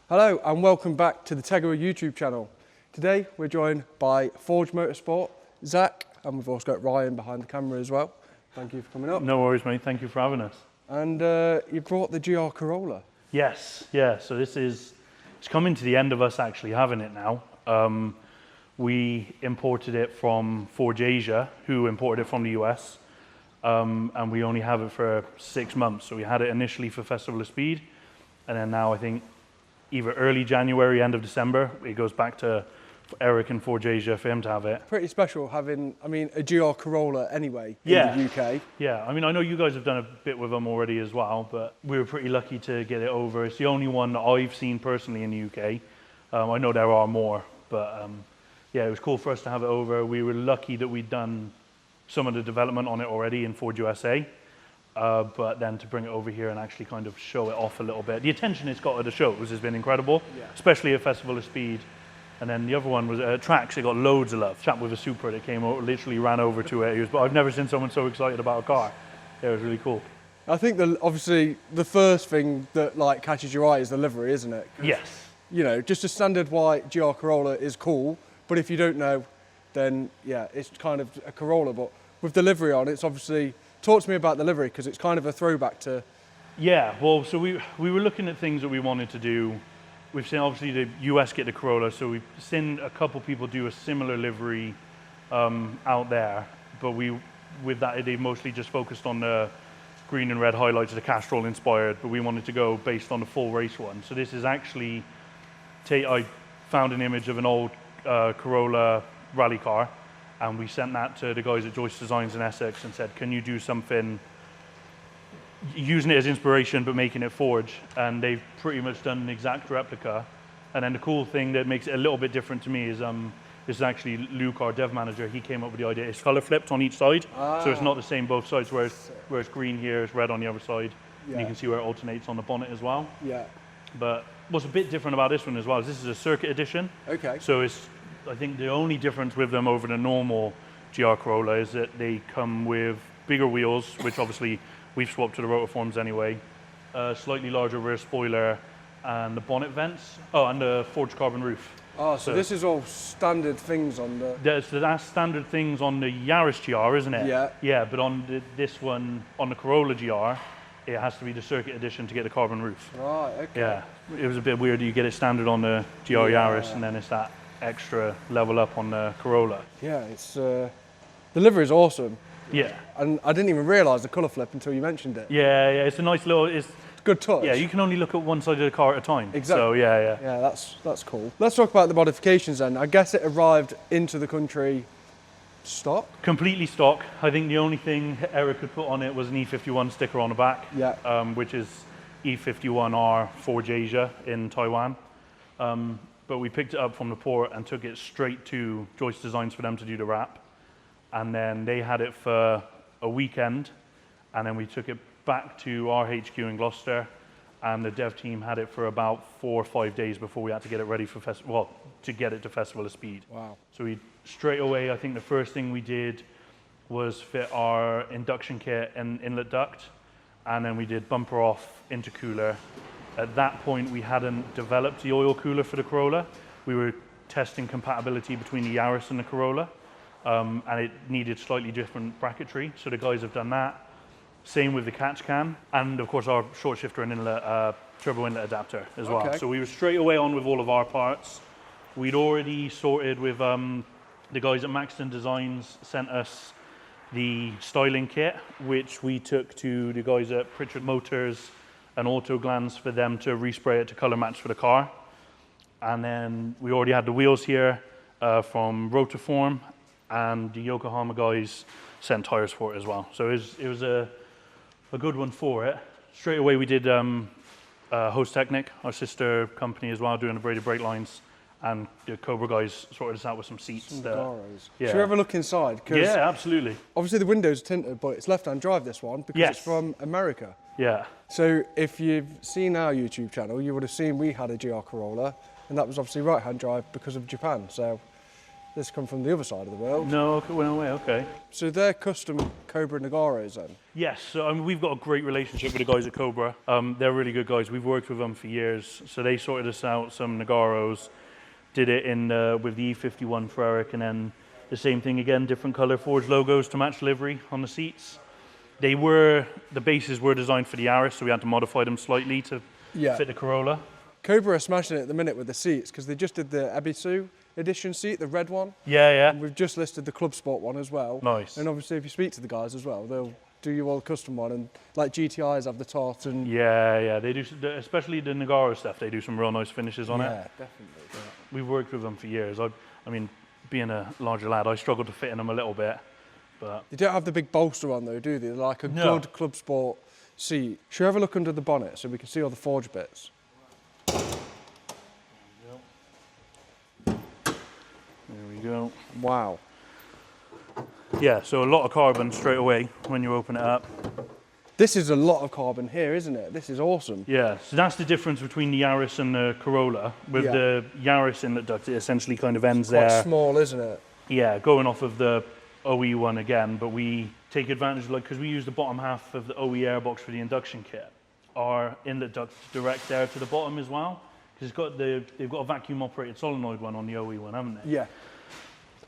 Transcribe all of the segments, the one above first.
Hello and welcome back to the Tegiwa YouTube channel. Today we're joined by Forge Motorsport, Zach, and we've also got Ryan behind the camera as well. Thank you for coming up. No worries, mate. Thank you for having us. And you brought the GR Corolla. Yes, yeah. So it's coming to the end of us actually having it now. We imported it from Forge Asia, who imported it from the US, and we only have it for 6 months. So we had it initially for Festival of Speed, and then now I think either early January, end of December, it goes back to Eric in Forge Asia for him to have it. Pretty special having, a GR Corolla anyway in the UK. Yeah, I know you guys have done a bit with them already as well, but we were pretty lucky to get it over. It's the only one that I've seen personally in the UK. I know there are more, but yeah, it was cool for us to have it over. We were lucky that we'd done some of the development on it already in Forge USA. But then to bring it over here and actually kind of show it off a little bit. The attention it's got at the shows has been incredible, especially at Festival of Speed. And then the other one was tracks. It got loads of love. Chap with a Supra that came over, literally ran over to it. But I've never seen someone so excited about a car. Yeah, it was really cool. I think obviously the first thing that catches your eye is the livery, isn't it? Yes. You know, just a standard white GR Corolla is cool, but if you don't know, then yeah, it's kind of a Corolla. But with the livery on, it's obviously. Talk to me about the livery, because it's kind of a throwback to... Yeah, well, so we were looking at things that we wanted to do. We've seen obviously the US get the Corolla, so we've seen a couple people do a similar livery out there, but with that they mostly just focused on the green and red highlights, the Castrol inspired, but we wanted to go based on the full race one. So this is actually, I found an image of an old Corolla rally car, and we sent that to the guys at GR Designs in Essex and said, can you do something using it as inspiration but making it Forge? And they've pretty much done an exact replica. And then the cool thing that makes it a little bit different to me is this is actually Luke, our dev manager. He came up with the idea. It's color flipped on each side, so it's not the same both sides, where it's green here, it's red on the other side. And you can see where it alternates on the bonnet as well. Yeah. But what's a bit different about this one as well is this is a circuit edition. Okay. So I think the only difference with them over the normal GR Corolla is that they come with bigger wheels, which obviously we've swapped to the rotor forms anyway, slightly larger rear spoiler, and the bonnet vents, and the forged carbon roof. Oh, so this is all standard things on the... That's standard things on the Yaris GR, isn't it? Yeah. Yeah, but on this one, on the Corolla GR, it has to be the circuit edition to get the carbon roof. Right, okay. Yeah, it was a bit weird. You get it standard on the GR Yaris, and then it's that extra level up on the Corolla. Yeah, it's the livery is awesome. Yeah. And I didn't even realise the colour flip until you mentioned it. Yeah, it's a nice little... It's good touch. Yeah, you can only look at one side of the car at a time. Exactly. So yeah. Yeah, that's cool. Let's talk about the modifications then. I guess it arrived into the country stock? Completely stock. I think the only thing Eric could put on it was an E51 sticker on the back, which is E51R Forge Asia in Taiwan. But we picked it up from the port and took it straight to GR Designs for them to do the wrap. And then they had it for a weekend, and then we took it back to our HQ in Gloucester, and the dev team had it for about 4 or 5 days before we had to get it ready for to get it to Festival of Speed. Wow. So we straight away, I think the first thing we did was fit our induction kit and inlet duct, and then we did bumper off intercooler. At that point, we hadn't developed the oil cooler for the Corolla. We were testing compatibility between the Yaris and the Corolla, and it needed slightly different bracketry, so the guys have done that. Same with the catch can, and of course our short shifter and inlet, turbo inlet adapter as well. So we were straight away on with all of our parts. We'd already sorted with the guys at Maxton Designs sent us the styling kit, which we took to the guys at Pritchard Motors and Autoglans for them to respray it to color match for the car. And then we already had the wheels here from Rotiform, and the Yokohama guys sent tires for it as well. So it was a good one for it. Straight away we did Host Technic, our sister company as well, doing the braided brake lines, and the Cobra guys sorted us out with some seats. Should we ever look inside? Yeah, absolutely. Obviously the windows are tinted, but it's left-hand drive, this one, because it's from America. Yeah. So if you've seen our YouTube channel, you would have seen we had a GR Corolla, and that was obviously right-hand drive because of Japan. So This come from the other side of the world. No, okay, went away, okay. So they're custom Cobra Nagaros then? Yes, so we've got a great relationship with the guys at Cobra. They're really good guys. We've worked with them for years. So they sorted us out some Nagaros, did it in with the E51 for Eric, and then the same thing again, different color Forge logos to match livery on the seats. The bases were designed for the Yaris, so we had to modify them slightly to fit the Corolla. Cobra are smashing it at the minute with the seats because they just did the Ebisu edition seat, the red one. Yeah. And we've just listed the Club Sport one as well. Nice. And obviously if you speak to the guys as well, they'll do you all custom one, and like GTIs have the tot and... Yeah, they do, especially the Nagaro stuff, they do some real nice finishes on it. Yeah, definitely. Yeah. We've worked with them for years. I mean, being a larger lad, I struggled to fit in them a little bit, but... They don't have the big bolster on though, do they? They're like a good Club Sport seat. Should we have a look under the bonnet so we can see all the Forge bits? There we go. Wow. Yeah, so a lot of carbon straight away when you open it up. This is a lot of carbon here, isn't it? This is awesome. Yeah, so that's the difference between the Yaris and the Corolla. With the Yaris inlet duct, it essentially kind of ends Quite there. small, isn't it? Yeah, going off of the OE one again, but we take advantage, like, because we use the bottom half of the OE airbox for the induction kit. Our inlet duct direct air to the bottom as well, because they've got a vacuum operated solenoid one on the OE one, haven't they? Yeah.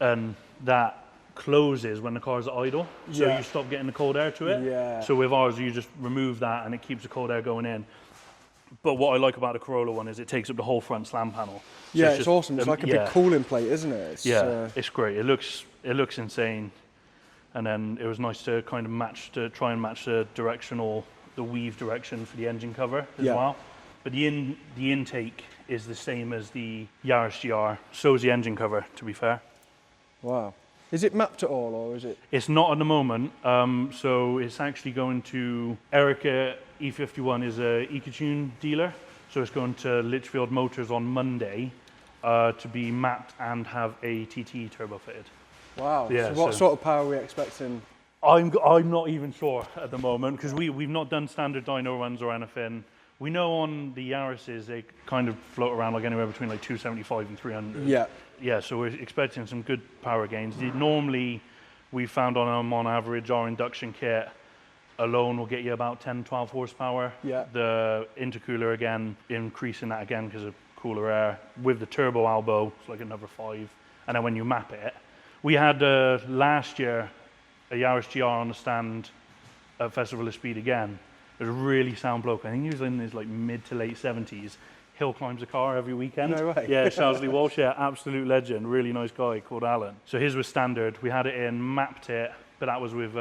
And that closes when the car's idle, so you stop getting the cold air to it. Yeah. So with ours, you just remove that and it keeps the cold air going in. But what I like about the Corolla one is it takes up the whole front slam panel. So Yeah, it's awesome. It's like a big cooling plate, isn't it? It's great. It looks insane. And then it was nice to kind of try and match the weave direction for the engine cover as well. But the intake is the same as the Yaris GR. So is the engine cover, to be fair. Wow. Is it mapped at all, or is it? It's not at the moment. So it's actually going to Erica E51 is a EcoTune dealer. So it's going to Litchfield Motors on Monday to be mapped and have a TT turbo fitted. Wow. Yeah, so what sort of power are we expecting? I'm not even sure at the moment because we've not done standard dyno runs or anything. We know on the Yarises they kind of float around like anywhere between like 275 and 300. Yeah. Yeah, so we're expecting some good power gains. Normally, we found on average, our induction kit alone will get you about 10, 12 horsepower. Yeah. The intercooler, again, increasing that again because of cooler air. With the turbo elbow, it's like another 5. And then when you map it, we had last year a Yaris GR on the stand at Festival of Speed again. There's a really sound bloke. I think he was in his like mid to late 70s. Hill climbs a car every weekend. No way. Yeah, Charlesley Walsh, yeah, absolute legend. Really nice guy called Alan. So his was standard. We had it in, mapped it, but that was with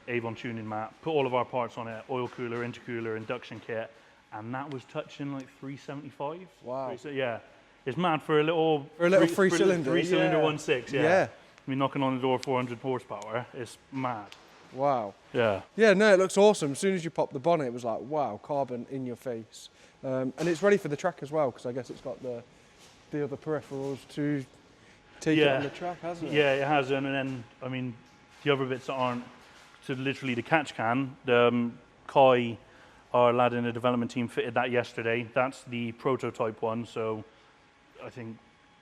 Avon tuning map. Put all of our parts on it, oil cooler, intercooler, induction kit, and that was touching like 375. Wow. Yeah, it's mad for a little... three-cylinder. Three-cylinder 1.6, yeah. Yeah. I mean, knocking on the door 400 horsepower, it's mad. Wow. Yeah. Yeah, no, it looks awesome. As soon as you pop the bonnet, it was like, wow, carbon in your face. And it's ready for the track as well, because I guess it's got the other peripherals to take it on the track, hasn't it? Yeah, it has. And then, I mean, the other bits that aren't, so literally the catch can, Kai, our lad in the development team, fitted that yesterday. That's the prototype one, so I think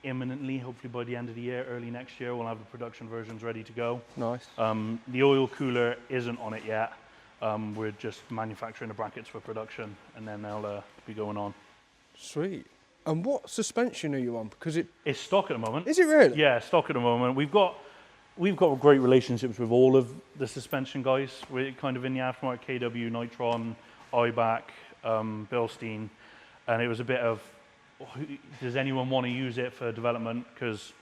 imminently, hopefully by the end of the year, early next year, we'll have the production versions ready to go. Nice. The oil cooler isn't on it yet. We're just manufacturing the brackets for production, and then they'll be going on. Sweet. And what suspension are you on? Because it's stock at the moment. Is it really? Yeah, stock at the moment. We've got great relationships with all of the suspension guys. We're kind of in the aftermarket, KW, Nitron, IBAC, Bilstein, and it was a bit of, does anyone want to use it for development? Because,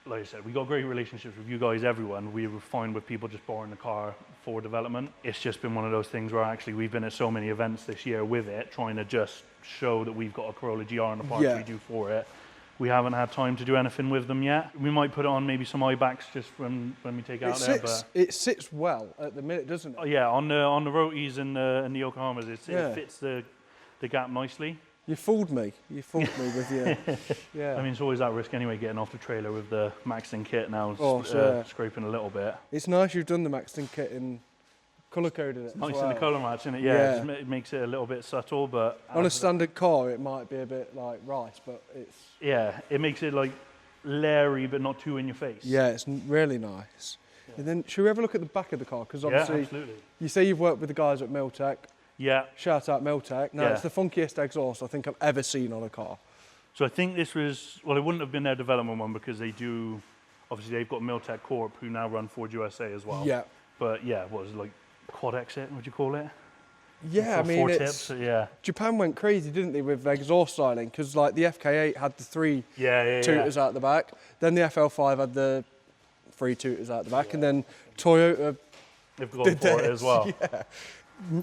like I said, we got great relationships with you guys, everyone. We were fine with people just borrowing the car for development. It's just been one of those things where actually we've been at so many events this year with it, trying to just show that we've got a Corolla GR and the parts we do for it. We haven't had time to do anything with them yet. We might put it on maybe some IBACs just when we take it out there. But it sits well at the minute, doesn't it? Yeah, on the Rotis and the Yokohamas, it fits the gap nicely. You fooled me. You fooled me with your... Yeah. I mean, it's always that risk anyway, getting off the trailer with the Maxton kit now, scraping a little bit. It's nice you've done the Maxton kit in colour-coded it. Nice in the colour match, isn't it? Yeah, it makes it a little bit subtle, but... On a standard car, it might be a bit like rice, but it's... Yeah, it makes it like leery but not too in your face. Yeah, it's really nice. Yeah. And then, should we have a look at the back of the car? Because obviously, absolutely. You say you've worked with the guys at Milltek. Yeah. Shout out Milltek. Now, it's the funkiest exhaust I think I've ever seen on a car. So I think this was, well, it wouldn't have been their development one because they do, obviously they've got Milltek Corp who now run Forge USA as well. Yeah. But yeah, what was it, like quad exit, would you call it? Yeah, I mean, four tips, yeah. Japan went crazy, didn't they, with exhaust styling? Because like the FK8 had the 3 tooters out the back, then the FL5 had the 3 tooters out the back, and then Toyota they've gone for it as well. Yeah.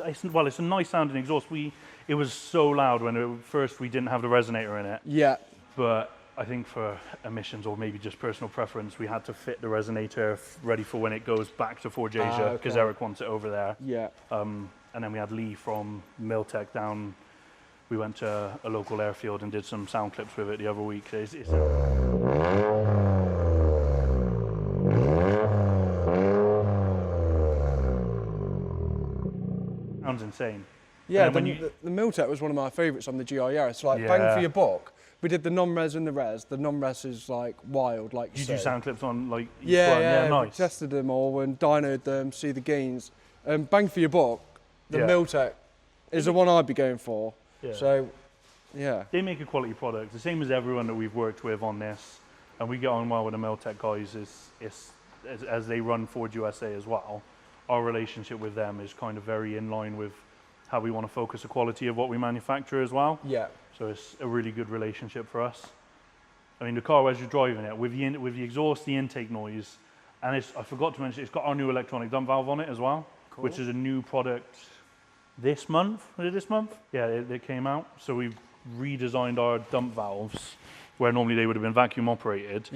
It's a nice sounding exhaust. It was so loud when at first we didn't have the resonator in it. Yeah. But I think for emissions or maybe just personal preference, we had to fit the resonator ready for when it goes back to Forge Asia because Eric wants it over there. Yeah. And then we had Lee from Milltek down. We went to a local airfield and did some sound clips with it the other week. Sounds insane. Yeah, the Milltek was one of my favourites on the GR Yaris. Like, bang for your buck. We did the non-res and the res. The non-res is like wild, like you do sound clips on like each one? Yeah, nice. We tested them all and dynoed them, see the gains. Bang for your buck, the Milltek is the one I'd be going for. Yeah. So, yeah. They make a quality product. The same as everyone that we've worked with on this, and we get on well with the Milltek guys as they run Forge USA as well. Our relationship with them is kind of very in line with how we want to focus the quality of what we manufacture as well. Yeah. So it's a really good relationship for us. I mean, the car as you're driving it, with the exhaust, the intake noise, and I forgot to mention, it's got our new electronic dump valve on it as well, which is a new product this month. Was it this month? Yeah, it came out. So we've redesigned our dump valves, where normally they would have been vacuum operated,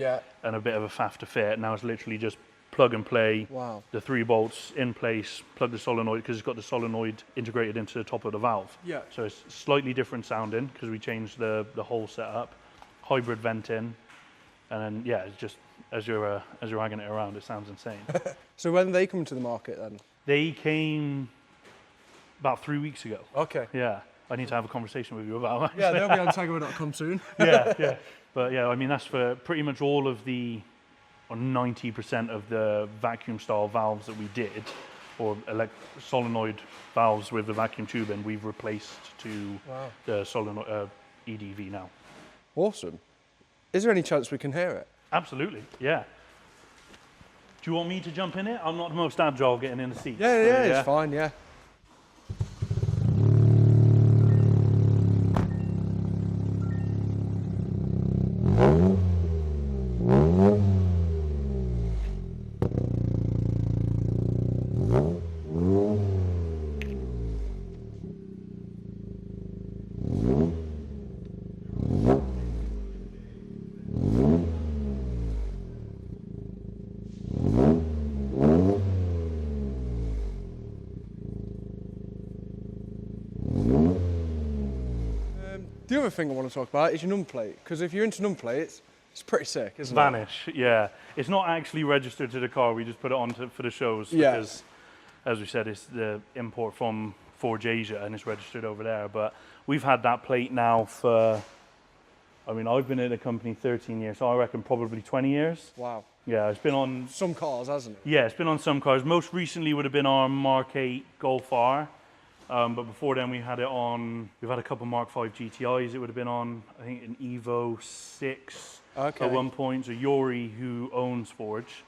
and a bit of a faff to fit. Now it's literally just plug and play, the 3 bolts in place, plug the solenoid, because it's got the solenoid integrated into the top of the valve. Yeah. So it's slightly different sounding, because we changed the whole setup, hybrid venting, and then, it's just, as you're hagging it around, it sounds insane. So when are they coming to the market then? They came about 3 weeks ago. Okay. Yeah. I need to have a conversation with you about that. Yeah, they'll be on Tegiwa.com soon. yeah. But yeah, I mean, that's for pretty much all of the, or 90% of the vacuum style valves that we did, or solenoid valves with the vacuum tubing, we've replaced to the solenoid EDV now. Awesome. Is there any chance we can hear it? Absolutely, yeah. Do you want me to jump in it? I'm not the most agile getting in the seat. Yeah, it's fine, yeah. The other thing I want to talk about is your numplate, because if you're into numplates, it's pretty sick, isn't Vanish, yeah. It's not actually registered to the car, we just put it on for the shows because, as we said, it's the import from Forge Asia and it's registered over there. But we've had that plate now for, I mean, I've been at the company 13 years, so I reckon probably 20 years. Wow. Yeah, it's been on... some cars, hasn't it? Yeah, it's been on some cars. Most recently would have been our Mark 8 Golf R. But before then, we've had a couple Mark 5 GTIs. It would have been on, I think, an Evo 6 at one point. So Yori, who owns Forge,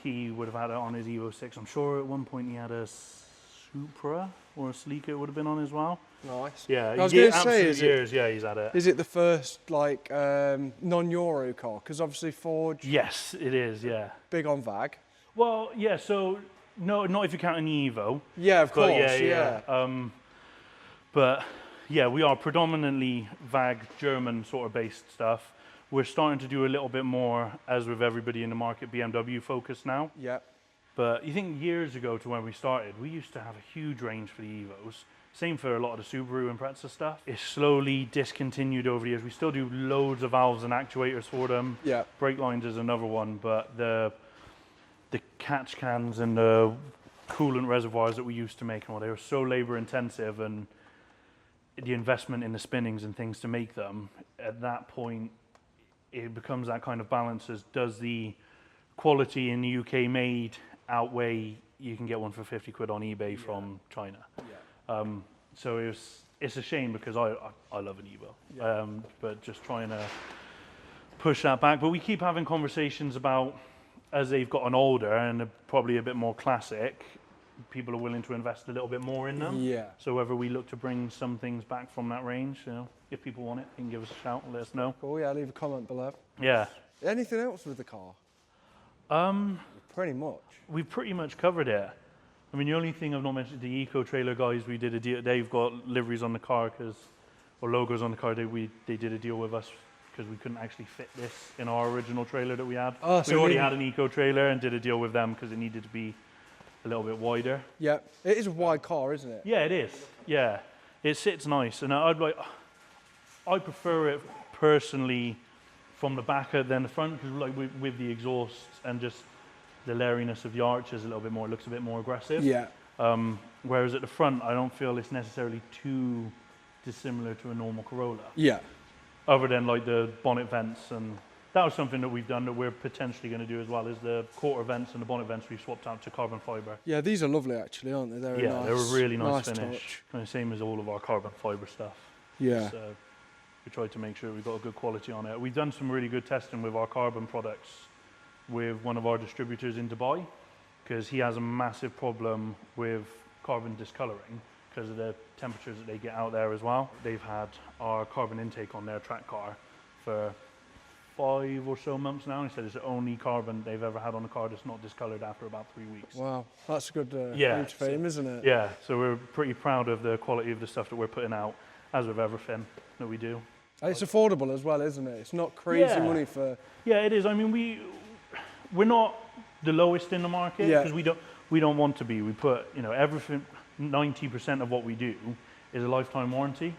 he would have had it on his Evo 6. I'm sure at one point he had a Supra or a Sleeker it would have been on as well. Nice. Yeah, I was going to say, he's had it. Is it the first like non-Euro car? Because obviously Forge. Yes, it is. Yeah. Big on VAG. Well, yeah. So. No, not if you count an Evo. Yeah, of course. Yeah. But yeah, we are predominantly VAG German sort of based stuff. We're starting to do a little bit more, as with everybody in the market, BMW focused now. Yeah. But you think years ago to when we started, we used to have a huge range for the Evos. Same for a lot of the Subaru and Impreza stuff. It's slowly discontinued over the years. We still do loads of valves and actuators for them. Yeah. Brake lines is another one, but the catch cans and the coolant reservoirs that we used to make, and all, they were so labor intensive, and the investment in the spinnings and things to make them, at that point, it becomes that kind of balance as does the quality in the UK made outweigh you can get one for 50 quid on eBay from China. Yeah. So it's a shame because I love an Evo, but just trying to push that back. But we keep having conversations about, as they've gotten older and are probably a bit more classic, people are willing to invest a little bit more in them. Yeah. So whether we look to bring some things back from that range, you know, if people want it, they can give us a shout and let us know. Cool, yeah, leave a comment below. Yeah. Anything else with the car? Pretty much. We've pretty much covered it. I mean, the only thing I've not mentioned, the Eco Trailer guys, we did a deal. They've got liveries on the car or logos on the car. They did a deal with us because we couldn't actually fit this in our original trailer that we had. Oh, we already had an Eco Trailer and did a deal with them because it needed to be a little bit wider. Yeah, it is a wide car, isn't it? Yeah, it is. Yeah, it sits nice, and I prefer it personally from the back than the front because, like, with the exhaust and just the layeriness of the arches a little bit more, it looks a bit more aggressive. Yeah. Whereas at the front, I don't feel it's necessarily too dissimilar to a normal Corolla. Yeah. Other than like the bonnet vents, and that was something that we've done that we're potentially going to do as well, is the quarter vents and the bonnet vents we've swapped out to carbon fibre. Yeah, these are lovely actually, aren't they? They're They're a really nice finish. Touch. And the same as all of our carbon fibre stuff. Yeah. So we tried to make sure we got a good quality on it. We've done some really good testing with our carbon products with one of our distributors in Dubai, because he has a massive problem with carbon discoloring because of the temperatures that they get out there as well. They've had our carbon intake on their track car for 5 or so months now. He said it's the only carbon they've ever had on a car that's not discolored after about 3 weeks. Wow, that's a good Yeah, huge fame, isn't it? Yeah, so we're pretty proud of the quality of the stuff that we're putting out, as with everything that we do. And it's affordable as well, isn't it? It's not crazy money for... Yeah, it is. I mean, we're not the lowest in the market because we don't want to be. We put, you know, everything, 90% of what we do is a lifetime warranty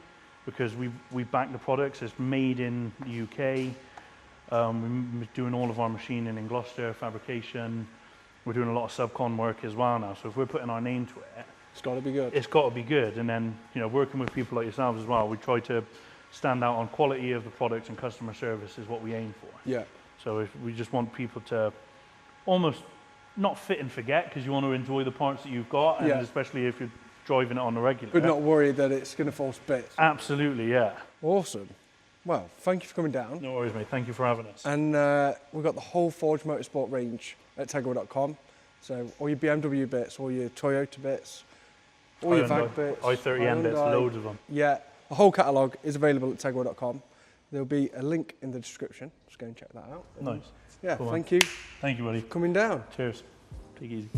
because we back the products. It's made in the UK. We're doing all of our machining in Gloucester, fabrication. We're doing a lot of subcon work as well now. So if we're putting our name to it, it's got to be good. It's got to be good. And then, you know, working with people like yourselves as well, we try to stand out on quality of the products, and customer service is what we aim for. Yeah. So if we just want people to almost not fit and forget, because you want to enjoy the parts that you've got, and especially if you're driving it on the regular. But not worried that it's going to fall to bits. Absolutely, yeah. Awesome. Well, thank you for coming down. No worries, mate. Thank you for having us. And we've got the whole Forge Motorsport range at Tegiwa.com. So all your BMW bits, all your Toyota bits, all your VAG bits. i30M bits, loads of them. Yeah, the whole catalogue is available at Tegiwa.com. There'll be a link in the description. Just go and check that out. Nice. Yeah, cool, thank you. Thank you, buddy. Coming down. Cheers. Take it easy.